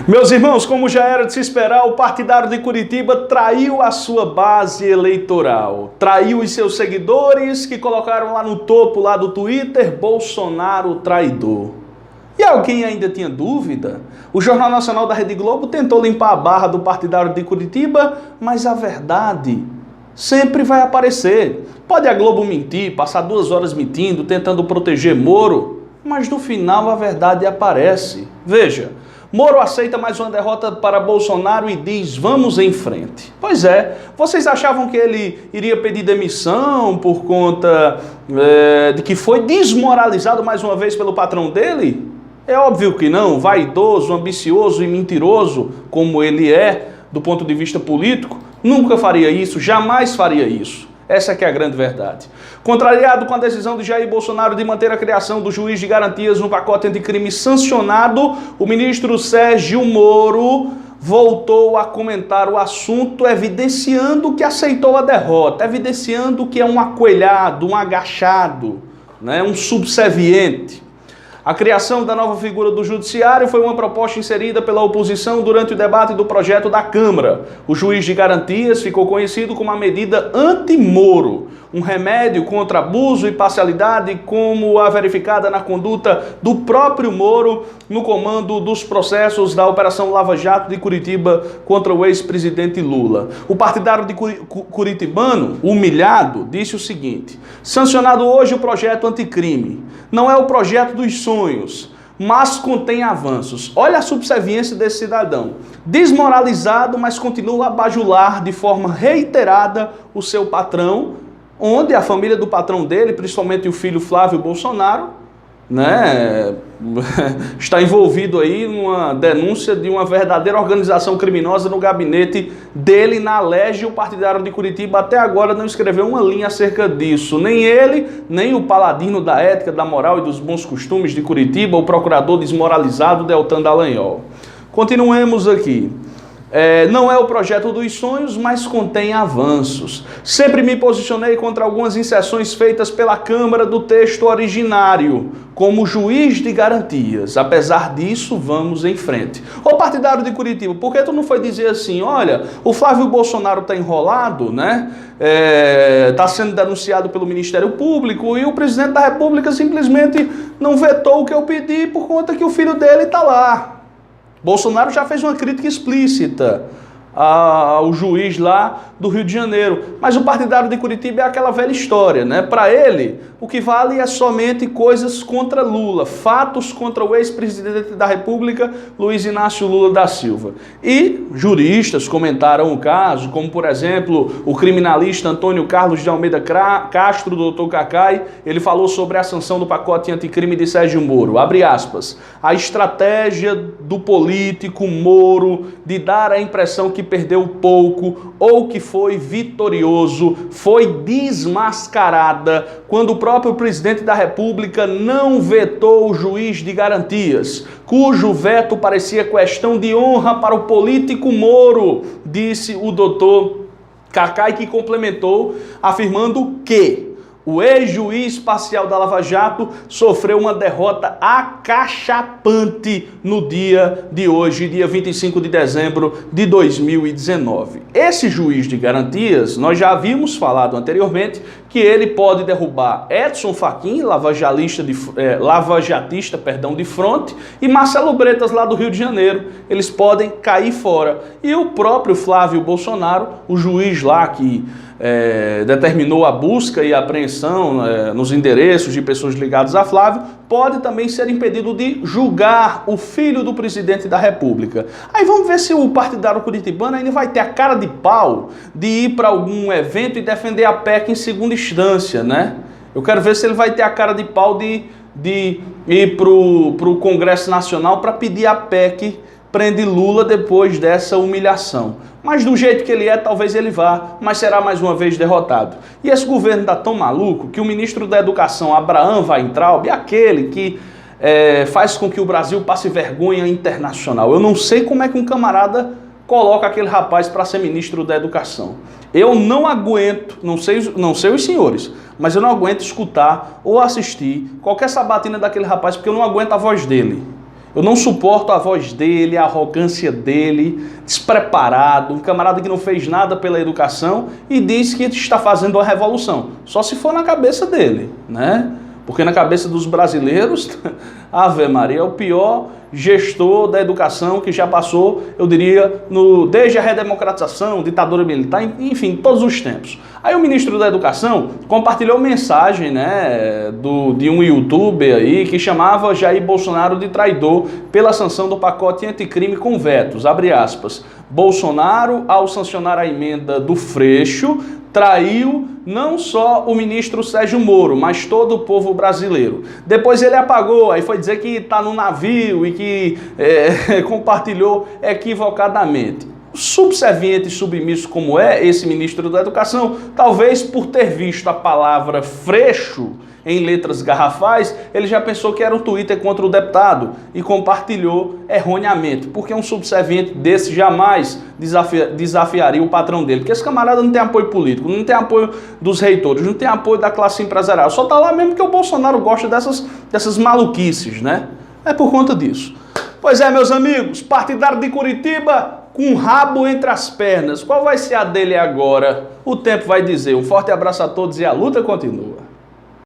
Meus irmãos, como já era de se esperar, o partidário de Curitiba traiu a sua base eleitoral. Traiu os seus seguidores que colocaram lá no topo lá do Twitter, Bolsonaro traidor. E alguém ainda tinha dúvida? O Jornal Nacional da Rede Globo tentou limpar a barra do partidário de Curitiba, mas a verdade sempre vai aparecer. Pode a Globo mentir, passar 2 horas mentindo, tentando proteger Moro, mas no final a verdade aparece. Veja, Moro aceita mais uma derrota para Bolsonaro e diz, vamos em frente. Pois é, vocês achavam que ele iria pedir demissão por conta de que foi desmoralizado mais uma vez pelo patrão dele? É óbvio que não, vaidoso, ambicioso e mentiroso como ele é, do ponto de vista político, nunca faria isso, jamais faria isso. Essa que é a grande verdade. Contrariado com a decisão de Jair Bolsonaro de manter a criação do juiz de garantias no pacote anticrime sancionado, o ministro Sérgio Moro voltou a comentar o assunto, evidenciando que aceitou a derrota, evidenciando que é um acoelhado, um agachado, né, um subserviente. A criação da nova figura do judiciário foi uma proposta inserida pela oposição durante o debate do projeto da Câmara. O juiz de garantias ficou conhecido como a medida anti-Moro, um remédio contra abuso e parcialidade, como a verificada na conduta do próprio Moro no comando dos processos da Operação Lava Jato de Curitiba contra o ex-presidente Lula. O partidário de curitibano, humilhado, disse o seguinte: sancionado hoje o projeto anticrime. Não é o projeto dos sonhos, mas contém avanços. Olha a subserviência desse cidadão. Desmoralizado, mas continua a bajular de forma reiterada o seu patrão, onde a família do patrão dele, principalmente o filho Flávio Bolsonaro, né, está envolvido aí numa denúncia de uma verdadeira organização criminosa no gabinete dele na Alerj. O partidário de Curitiba até agora não escreveu uma linha acerca disso. Nem ele, nem o paladino da ética, da moral e dos bons costumes de Curitiba, o procurador desmoralizado Deltan Dallagnol. Continuemos aqui. Não é o projeto dos sonhos, mas contém avanços. Sempre me posicionei contra algumas inserções feitas pela Câmara do texto originário, como juiz de garantias. Apesar disso, vamos em frente. Ô partidário de Curitiba, por que tu não foi dizer assim, olha, o Flávio Bolsonaro está enrolado, né? Está sendo denunciado pelo Ministério Público e o presidente da República simplesmente não vetou o que eu pedi por conta que o filho dele está lá. Bolsonaro já fez uma crítica explícita ao juiz lá do Rio de Janeiro. Mas o partidário de Curitiba é aquela velha história, né? Para ele, o que vale é somente coisas contra Lula, fatos contra o ex-presidente da República, Luiz Inácio Lula da Silva. E juristas comentaram o caso, como por exemplo, o criminalista Antônio Carlos de Almeida Castro, doutor Cacai, ele falou sobre a sanção do pacote anticrime de Sérgio Moro. Abre aspas. A estratégia do político Moro de dar a impressão que perdeu pouco ou que foi vitorioso foi desmascarada quando o próprio presidente da República não vetou o juiz de garantias, cujo veto parecia questão de honra para o político Moro, disse o doutor Cacai, que complementou afirmando que o ex-juiz parcial da Lava Jato sofreu uma derrota acachapante no dia de hoje, dia 25 de dezembro de 2019. Esse juiz de garantias, nós já havíamos falado anteriormente que ele pode derrubar Edson Fachin, lavajatista de fronte, e Marcelo Bretas, lá do Rio de Janeiro. Eles podem cair fora. E o próprio Flávio Bolsonaro, o juiz lá que determinou a busca e a apreensão nos endereços de pessoas ligadas a Flávio, pode também ser impedido de julgar o filho do presidente da República. Aí vamos ver se o partidário curitibano ainda vai ter a cara de pau de ir para algum evento e defender a PEC em segunda instância, né? Eu quero ver se ele vai ter a cara de pau de ir para o Congresso Nacional para pedir a PEC prende Lula depois dessa humilhação. Mas do jeito que ele é, talvez ele vá, mas será mais uma vez derrotado. E esse governo está tão maluco que o ministro da Educação, Abraham Weintraub, é aquele que faz com que o Brasil passe vergonha internacional. Eu não sei como é que um camarada coloca aquele rapaz para ser ministro da Educação. Eu não aguento, não sei os senhores, mas eu não aguento escutar ou assistir qualquer sabatina daquele rapaz, porque eu não aguento a voz dele. Eu não suporto a voz dele, a arrogância dele, despreparado, um camarada que não fez nada pela educação e diz que está fazendo uma revolução. Só se for na cabeça dele, né? Porque na cabeça dos brasileiros, Ave Maria, é o pior gestor da educação que já passou, eu diria, desde a redemocratização, ditadura militar, enfim, todos os tempos. Aí o ministro da Educação compartilhou mensagem, né, de um youtuber aí que chamava Jair Bolsonaro de traidor pela sanção do pacote anticrime com vetos, abre aspas. Bolsonaro, ao sancionar a emenda do Freixo, traiu não só o ministro Sérgio Moro, mas todo o povo brasileiro. Depois ele apagou, aí foi dizer que está no navio e que compartilhou equivocadamente. Subserviente e submisso como é esse ministro da Educação, talvez por ter visto a palavra Freixo em letras garrafais, ele já pensou que era um Twitter contra o deputado e compartilhou erroneamente, porque um subserviente desse jamais desafiaria o patrão dele, porque esse camarada não tem apoio político, não tem apoio dos reitores, não tem apoio da classe empresarial, só tá lá mesmo que o Bolsonaro gosta dessas maluquices, né? É por conta disso. Pois é, meus amigos, partidário de Curitiba com o rabo entre as pernas. Qual vai ser a dele agora? O tempo vai dizer. Um forte abraço a todos e a luta continua.